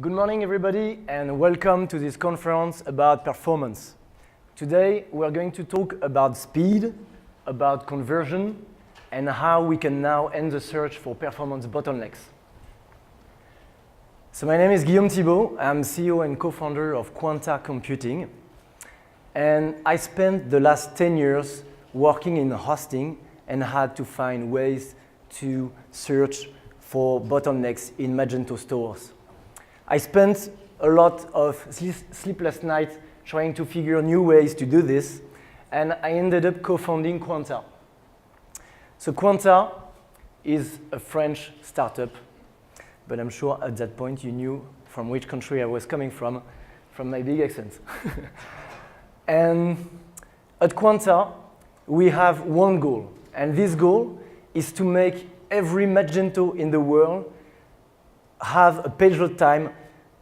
Good morning, everybody, and welcome to this conference about performance. Today, we're going to talk about speed, about conversion, and how we can now end the search for performance bottlenecks. So my name is Guillaume Thibault. I'm CEO and co-founder of Quanta Computing. And I spent the last 10 years working in hosting and had to find ways to search for bottlenecks in Magento stores. I spent a lot of sleepless nights trying to figure new ways to do this, and I ended up co-founding Quanta. So Quanta is a French startup, but I'm sure at that point you knew from which country I was coming from my big accent. And at Quanta, we have one goal, and this goal is to make every Magento in the world have a Pedro time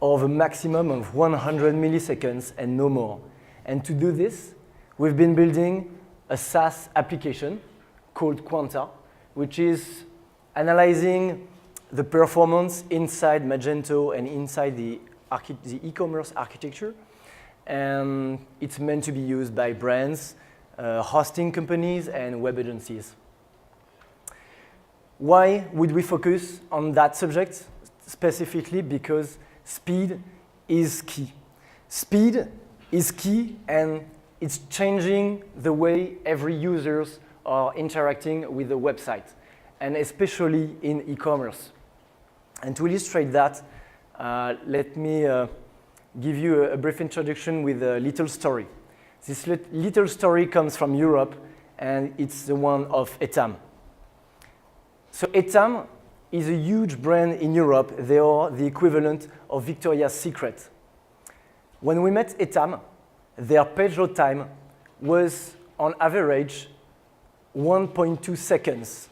of a maximum of 100 milliseconds and no more. And to do this, we've been building a SaaS application called Quanta, which is analyzing the performance inside Magento and inside the e-commerce architecture. And it's meant to be used by brands, hosting companies, and web agencies. Why would we focus on that subject? Specifically because speed is key. Speed is key, and it's changing the way every users are interacting with the website, and especially in e-commerce. And to illustrate that, let me give you a brief introduction with a little story. This little story comes from Europe, and it's the one of Etam. So Etam is a huge brand in Europe. They are the equivalent of Victoria's Secret. When we met Etam, their Pedro time was on average 1.2 seconds.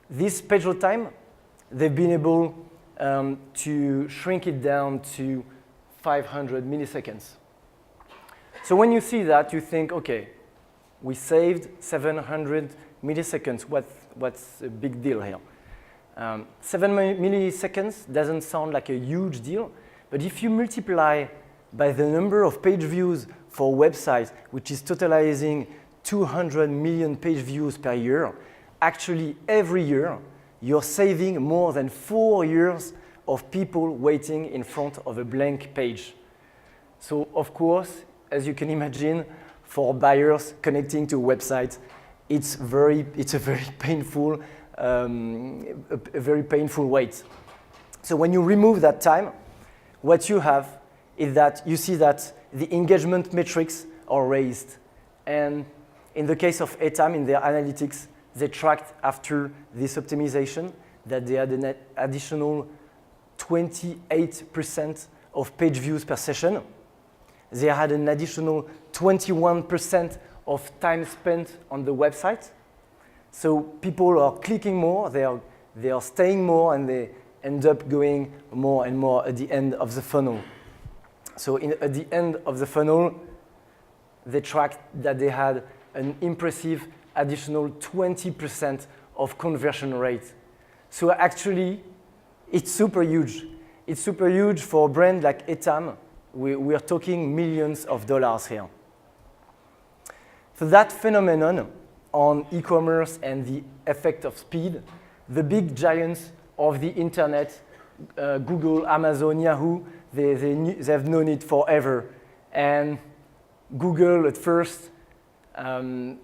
This Pedro time, they've been able to shrink it down to 500 milliseconds. So when you see that, you think, okay, we saved 700 milliseconds. What's a big deal here? 7 milliseconds doesn't sound like a huge deal, but if you multiply by the number of page views for a website, which is totalizing 200 million page views per year, actually every year, you're saving more than 4 years of people waiting in front of a blank page. So, of course, as you can imagine, for buyers connecting to a website, it's a very painful wait. So when you remove that time, what you have is that you see that the engagement metrics are raised. And in the case of Etam, in their analytics, they tracked after this optimization that they had an additional 28% of page views per session. They had an additional 21% of time spent on the website. So people are clicking more, they are staying more, and they end up going more and more at the end of the funnel. So at the end of the funnel, they tracked that they had an impressive additional 20% of conversion rate. So actually, it's super huge. It's super huge for a brand like Etam. We are talking millions of dollars here. So that phenomenon on e-commerce and the effect of speed, the big giants of the internet, Google, Amazon, Yahoo, they've known it forever. And Google at first had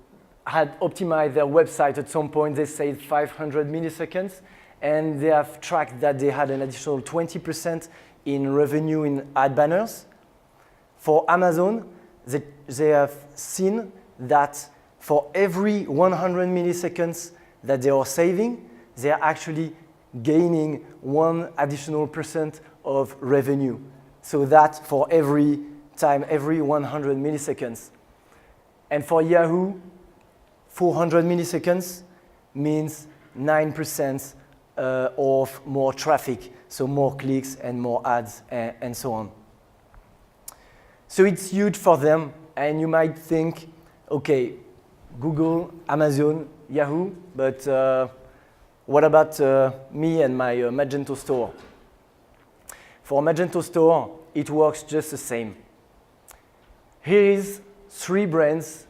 optimized their website at some point. They saved 500 milliseconds, and they have tracked that they had an additional 20% in revenue in ad banners. For Amazon, they have seen that for every 100 milliseconds that they are saving, they are actually gaining 1 additional % of revenue. So that for every time, every 100 milliseconds. And for Yahoo, 400 milliseconds means 9% of more traffic, so more clicks and more ads and so on. So it's huge for them, and you might think, okay, Google, Amazon, Yahoo, but what about me and my Magento store? For Magento Store, it works just the same. Here is 3 brands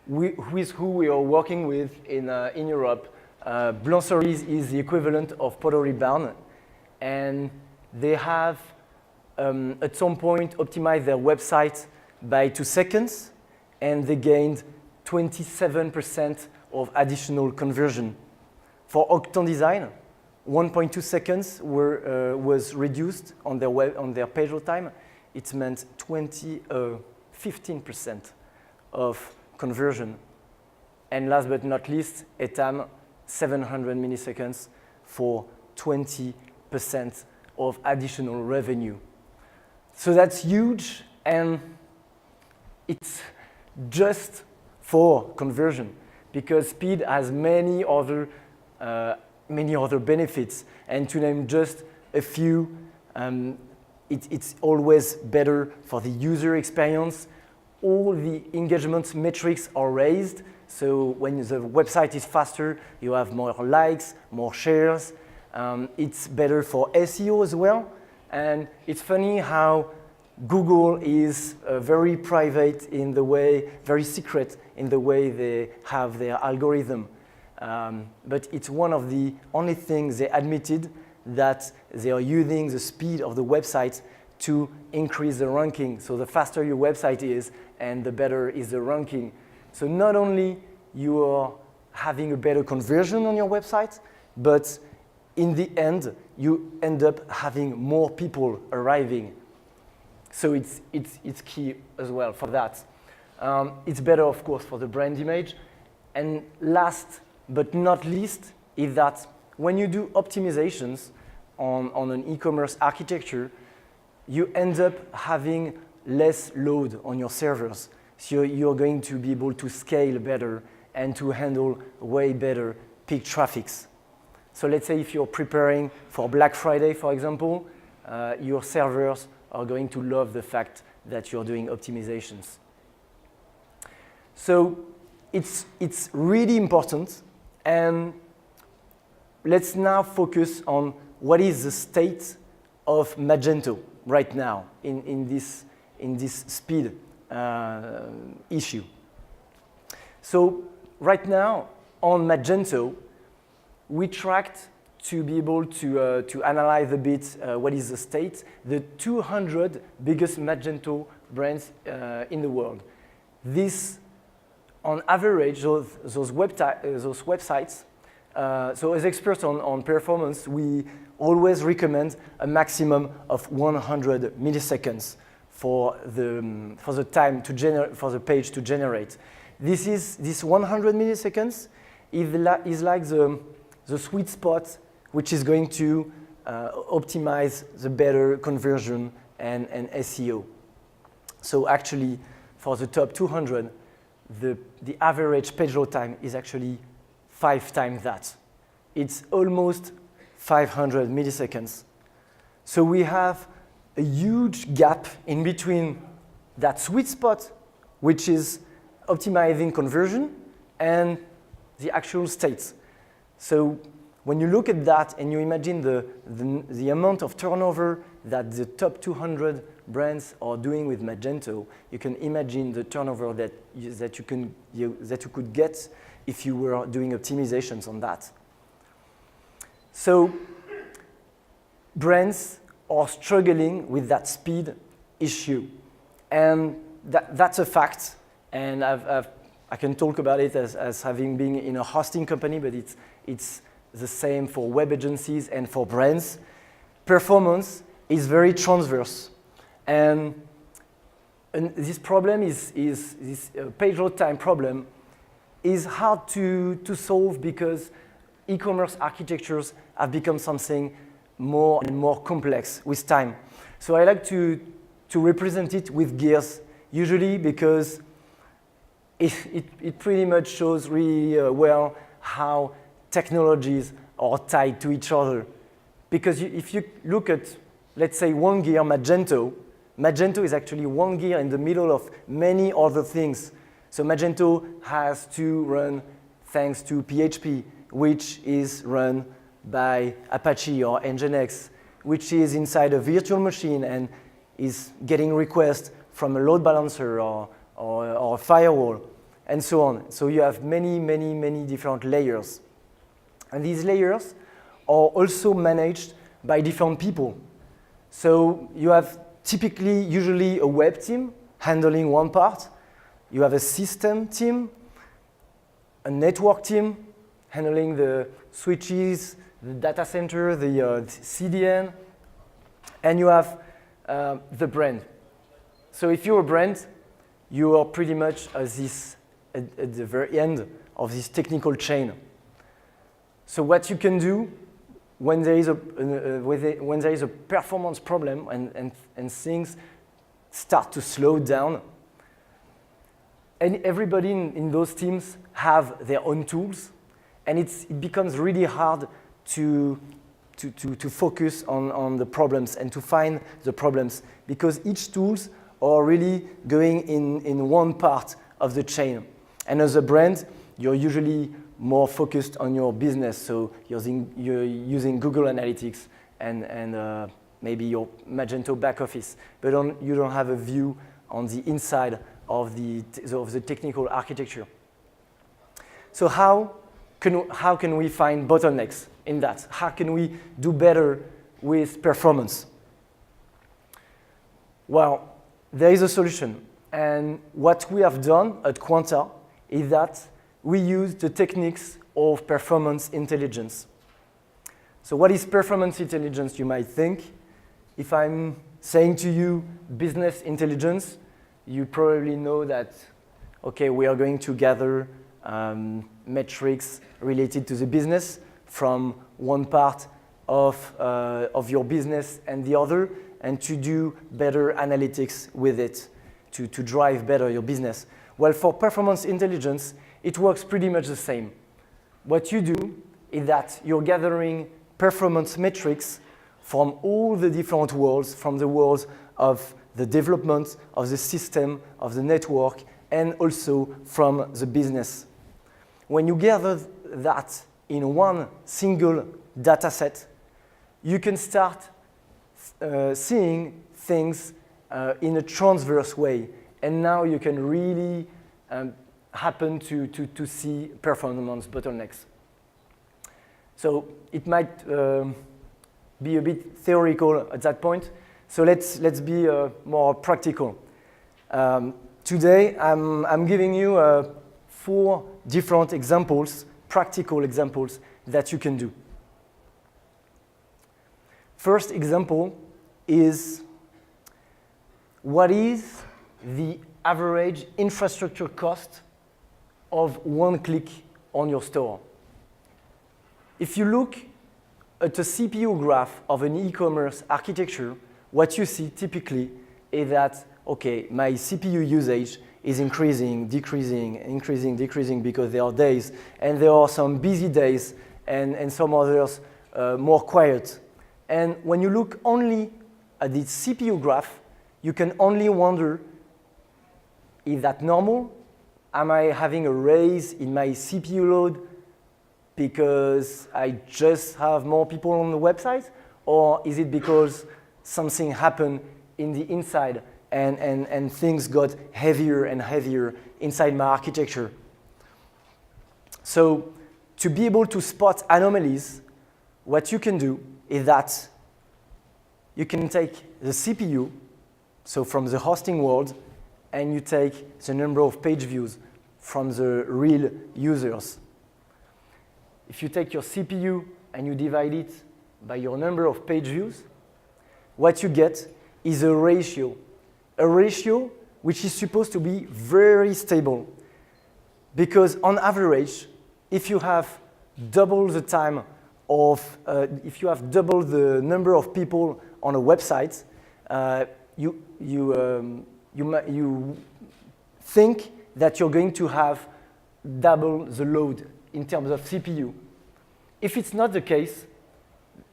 with who we are working with in Europe. Blanceries is the equivalent of Pottery Barn, and they have at some point optimized their website by 2 seconds, and they gained 27% of additional conversion. For Octon Design, 1.2 seconds was reduced on their Pedro Time. It meant 15% of conversion. And last but not least, Etam, 700 milliseconds for 20% of additional revenue. So that's huge, and it's just for conversion, because speed has many other benefits. And to name just a few, it's always better for the user experience. All the engagement metrics are raised. So when the website is faster, you have more likes, more shares. It's better for SEO as well. And it's funny how Google is very private in the way, very secret in the way they have their algorithm. But it's one of the only things they admitted, that they are using the speed of the website to increase the ranking. So the faster your website is, and the better is the ranking. So not only you are having a better conversion on your website, but in the end, you end up having more people arriving. So it's key as well for that. It's better, of course, for the brand image. And last but not least is that when you do optimizations on an e-commerce architecture, you end up having less load on your servers. So you're going to be able to scale better and to handle way better peak traffics. So let's say if you're preparing for Black Friday, for example, your servers are going to love the fact that you're doing optimizations. So it's really important. And let's now focus on what is the state of Magento right now in this speed issue. So right now on Magento, we tracked to be able to analyze a bit what is the state, the 200 biggest Magento brands in the world. This, on average, those websites, so as experts on performance, we always recommend a maximum of 100 milliseconds for the time for the page to generate. This 100 milliseconds is like the sweet spot, which is going to optimize the better conversion and SEO. So actually, for the top 200, the average page load time is actually 5 times that. It's almost 500 milliseconds. So we have a huge gap in between that sweet spot, which is optimizing conversion, and the actual state. So when you look at that and you imagine the amount of turnover that the top 200 brands are doing with Magento, you can imagine the turnover that you could get if you were doing optimizations on that. So brands are struggling with that speed issue, and that's a fact. And I can talk about it as having been in a hosting company, but it's the same for web agencies and for brands. Performance is very transverse, and this problem is this page load time problem is hard to solve because e-commerce architectures have become something more and more complex with time. So I like to represent it with gears, usually because it pretty much shows really well how technologies are tied to each other. Because if you look at, let's say, one gear, Magento is actually one gear in the middle of many other things. So Magento has to run thanks to PHP, which is run by Apache or Nginx, which is inside a virtual machine and is getting requests from a load balancer or a firewall, and so on. So you have many different layers. And these layers are also managed by different people. So you have usually a web team handling one part. You have a system team, a network team handling the switches, the data center, the CDN, and you have the brand. So if you're a brand, you are pretty much at the very end of this technical chain. So what you can do when there is a performance problem and things start to slow down, and everybody in those teams have their own tools, and it becomes really hard to focus on the problems and to find the problems, because each tools are really going in one part of the chain. And as a brand, you're usually more focused on your business, so you're using Google Analytics and maybe your Magento back office, but you don't have a view on the inside of the technical architecture. So how can we find bottlenecks in that? How can we do better with performance? Well, there is a solution, and what we have done at Quanta is that we use the techniques of performance intelligence. So what is performance intelligence, you might think? If I'm saying to you business intelligence, you probably know that, okay, we are going to gather metrics related to the business from one part of your business and the other, and to do better analytics with it, to drive better your business. Well, for performance intelligence, it works pretty much the same. What you do is that you're gathering performance metrics from all the different worlds, from the worlds of the development, of the system, of the network, and also from the business. When you gather that in one single data set, you can start seeing things in a transverse way. And now you can really happen to see performance bottlenecks. So it might be a bit theoretical at that point. So let's be more practical. Today I'm giving you 4 different examples, practical examples that you can do. First example is, what is the average infrastructure cost of one click on your store? If you look at a CPU graph of an e-commerce architecture, what you see typically is that, okay, my CPU usage is increasing, decreasing, increasing, decreasing, because there are days, and there are some busy days, and some others more quiet. And when you look only at the CPU graph, you can only wonder, is that normal? Am I having a raise in my CPU load because I just have more people on the website? Or is it because something happened in the inside and things got heavier and heavier inside my architecture? So to be able to spot anomalies, what you can do is that you can take the CPU, so from the hosting world, and you take the number of page views from the real users. If you take your CPU and you divide it by your number of page views, what you get is a ratio which is supposed to be very stable. Because on average, if you have double the time of, if you have double the number of people on a website, you think that you're going to have double the load in terms of CPU. If it's not the case,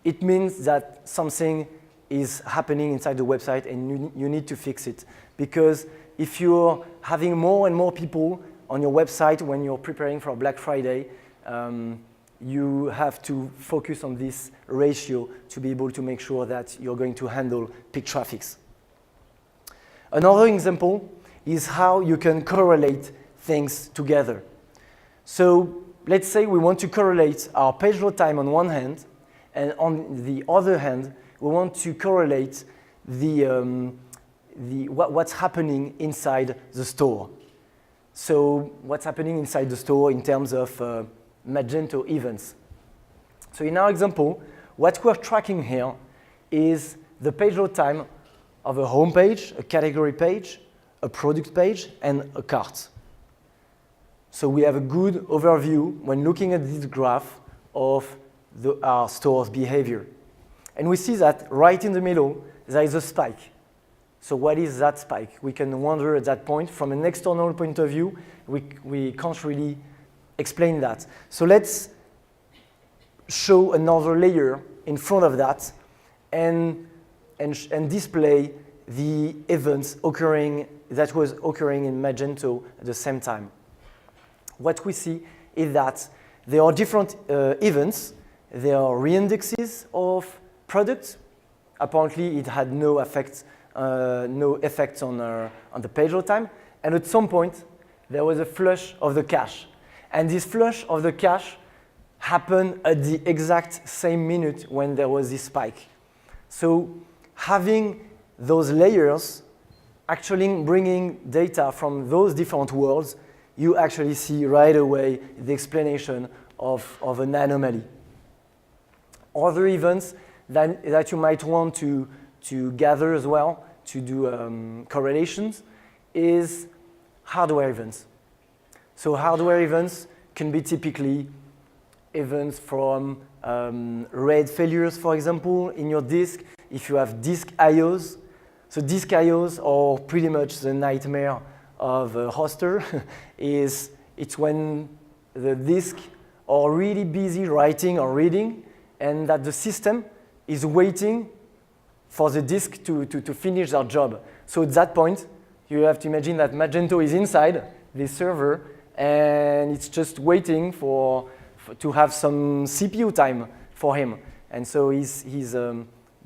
it means that something is happening inside the website and you need to fix it. Because if you're having more and more people on your website when you're preparing for Black Friday, you have to focus on this ratio to be able to make sure that you're going to handle peak traffics. Another example is how you can correlate things together. So let's say we want to correlate our page load time on one hand, and on the other hand, we want to correlate what's happening inside the store. So what's happening inside the store in terms of Magento events. So in our example, what we're tracking here is the page load time of a home page, a category page, a product page, and a cart. So we have a good overview when looking at this graph of our store's behavior. And we see that right in the middle, there is a spike. So what is that spike? We can wonder at that point. From an external point of view, we can't really explain that. So let's show another layer in front of that and display the events that was occurring in Magento at the same time. What we see is that there are different events. There are reindexes of products. Apparently, it had no effect on the page load time. And at some point, there was a flush of the cache. And this flush of the cache happened at the exact same minute when there was this spike. So having those layers, actually bringing data from those different worlds, you actually see right away the explanation of an anomaly. Other events that you might want to gather as well, to do correlations, is hardware events. So hardware events can be typically events from RAID failures, for example, in your disk. If you have disk IOs, so disk IOs are pretty much the nightmare of a hoster. It's when the disk are really busy writing or reading, and that the system is waiting for the disk to finish their job. So at that point, you have to imagine that Magento is inside this server, and it's just waiting to have some CPU time for him. And so he's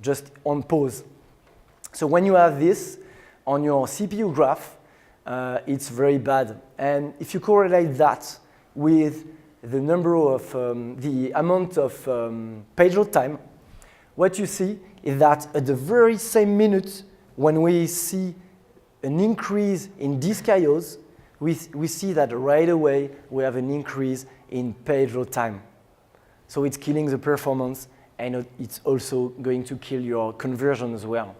just on pause. So when you have this on your CPU graph, it's very bad. And if you correlate that with the number of the amount of page load time, what you see is that at the very same minute when we see an increase in disk IOs, we see that right away we have an increase in page load time. So it's killing the performance, and it's also going to kill your conversion as well.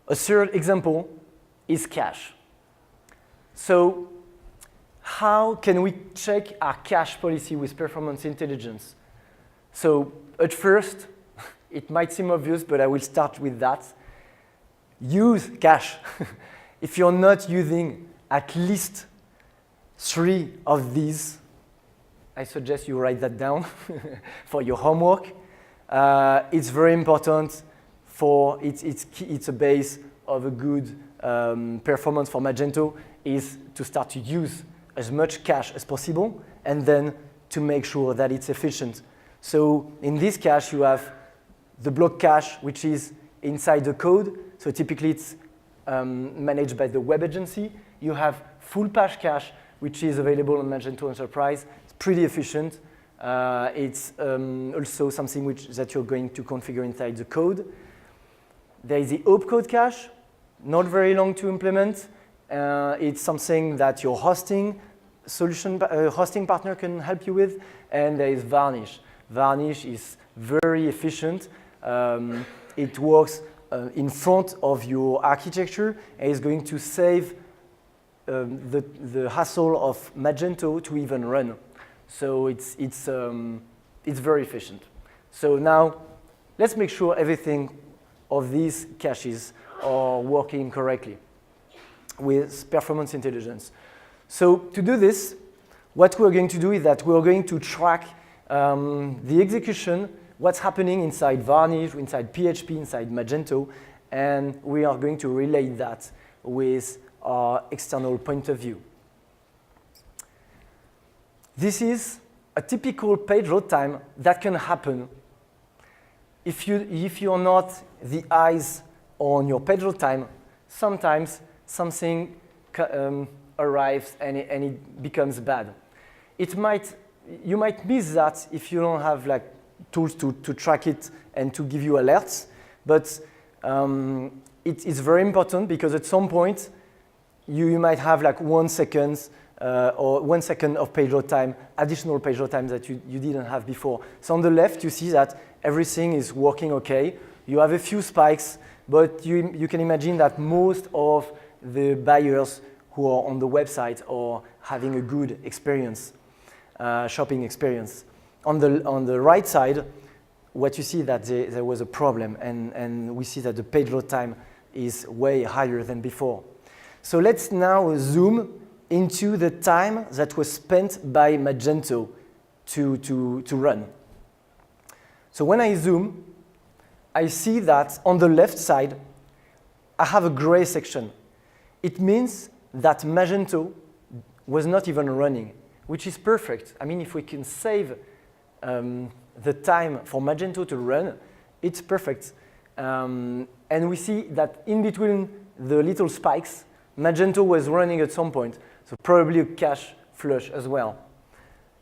A third example is cache. So how can we check our cache policy with performance intelligence? So at first, it might seem obvious, but I will start with that. Use cache. If you're not using at least 3 of these, I suggest you write that down for your homework. It's very important it's a base of a good performance for Magento is to start to use as much cache as possible and then to make sure that it's efficient. So in this cache, you have the block cache, which is inside the code. So typically it's managed by the web agency. You have full patch cache, which is available on Magento Enterprise. It's pretty efficient. It's also something that you're going to configure inside the code. There is the opcode cache, not very long to implement. It's something that your hosting partner can help you with. And there is Varnish. Varnish is very efficient. It works in front of your architecture and is going to save the hassle of Magento to even run. So it's very efficient. So now let's make sure everything of these caches are working correctly with performance intelligence. So to do this, what we're going to do is that we're going to track the execution, what's happening inside Varnish, inside PHP, inside Magento, and we are going to relate that with our external point of view. This is a typical page load time that can happen if you're not the eyes on your page load time. Sometimes something arrives and it becomes bad. You might miss that if you don't have like tools to track it and to give you alerts, but it's very important because at some point you might have like 1 second or 1 second of page load time, additional page load time that you didn't have before. So on the left you see that everything is working okay. You have a few spikes, but you can imagine that most of the buyers who are on the website are having a good experience, shopping experience. On the right side, what you see that there was a problem, and we see that the page load time is way higher than before. So let's now zoom into the time that was spent by Magento to run. So when I zoom, I see that on the left side, I have a gray section. It means that Magento was not even running, which is perfect. I mean, if we can save the time for Magento to run, it's perfect. And we see that in between the little spikes, Magento was running at some point, so probably a cache flush as well.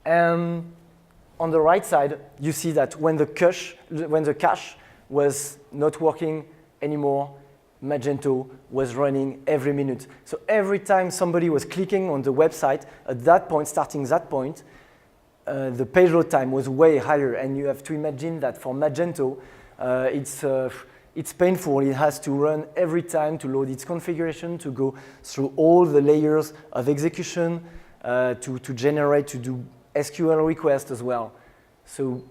On the right side, you see that when the cache was not working anymore, Magento was running every minute. So every time somebody was clicking on the website, at that point, starting that point, the page load time was way higher. And you have to imagine that for Magento, it's painful. It has to run every time to load its configuration, to go through all the layers of execution, to generate, to do SQL requests as well. So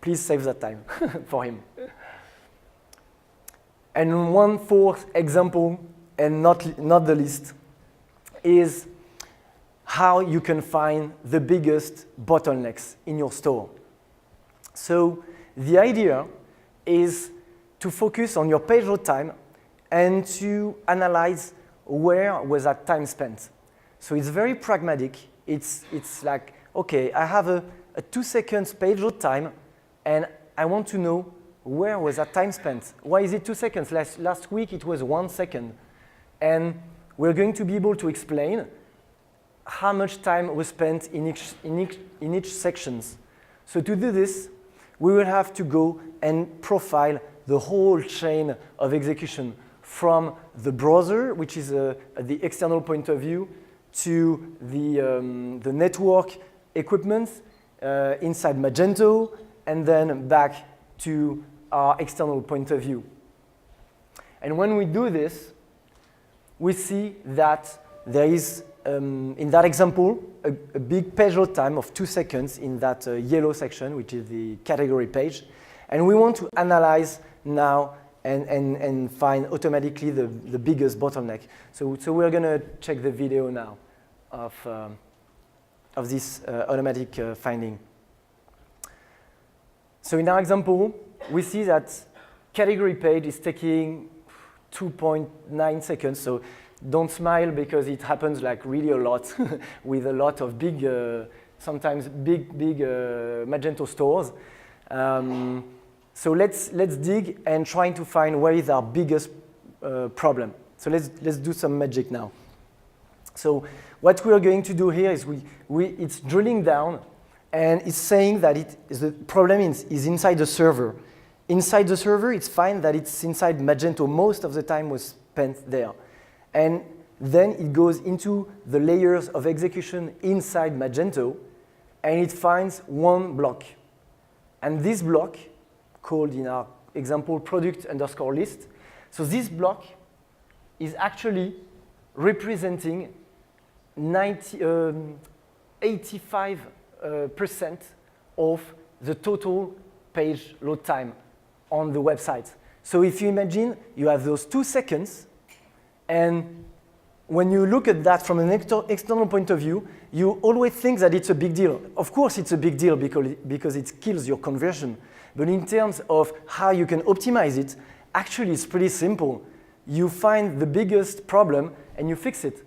please save that time for him. And one fourth example, and not the least, is how you can find the biggest bottlenecks in your store. So the idea is to focus on your page load time and to analyze where was that time spent. So it's very pragmatic. It's like, okay, I have a 2 seconds page load time, and I want to know where was that time spent. Why is it 2 seconds? Last week it was 1 second. And we're going to be able to explain how much time was spent in each sections. So to do this, we will have to go and profile the whole chain of execution from the browser, which is the external point of view, to the network equipment inside Magento, and then back to our external point of view. And when we do this, we see that there is, in that example, a big page load time of 2 seconds in that yellow section, which is the category page. And we want to analyze now and find automatically the biggest bottleneck. So we're going to check the video now of this automatic finding. So in our example, we see that category page is taking 2.9 seconds. So don't smile because it happens like really a lot with a lot of big, sometimes big Magento stores. So let's dig and try to find where is our biggest problem. So let's do some magic now. So what we are going to do here is it's drilling down, and it's saying that the problem is inside the server. Inside the server, it's fine that it's inside Magento. Most of the time was spent there. And then it goes into the layers of execution inside Magento, and it finds one block. And this block, called in our example product_list, so this block is actually representing 85% of the total page load time on the website. So if you imagine you have those 2 seconds, and when you look at that from an external point of view, you always think that it's a big deal. Of course it's a big deal because it kills your conversion. But in terms of how you can optimize it, actually it's pretty simple. You find the biggest problem and you fix it.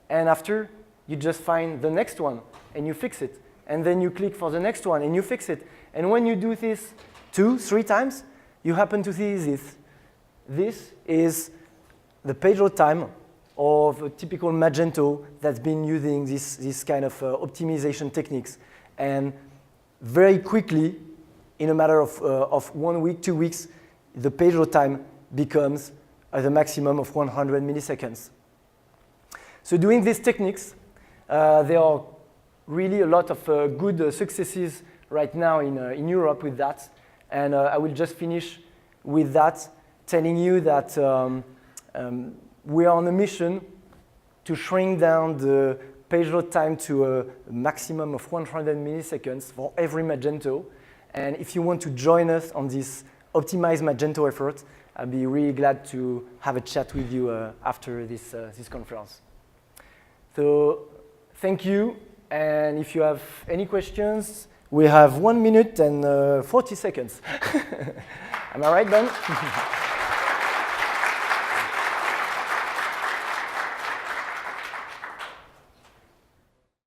And after, you just find the next one and you fix it. and then you click for the next one, and you fix it. And when you do this 2, 3 times, you happen to see this. This is the Pedro Time of a typical Magento that's been using this kind of optimization techniques. And very quickly, in a matter of 1 week, 2 weeks, the Pedro Time becomes the maximum of 100 milliseconds. So doing these techniques, there are really a lot of good successes right now in Europe with that. And I will just finish with that, telling you that we are on a mission to shrink down the Pedro time to a maximum of 100 milliseconds for every Magento. And if you want to join us on this optimized Magento effort, I'll be really glad to have a chat with you after this conference. So thank you. And if you have any questions, we have 1 minute and 40 seconds. Am I right, Ben?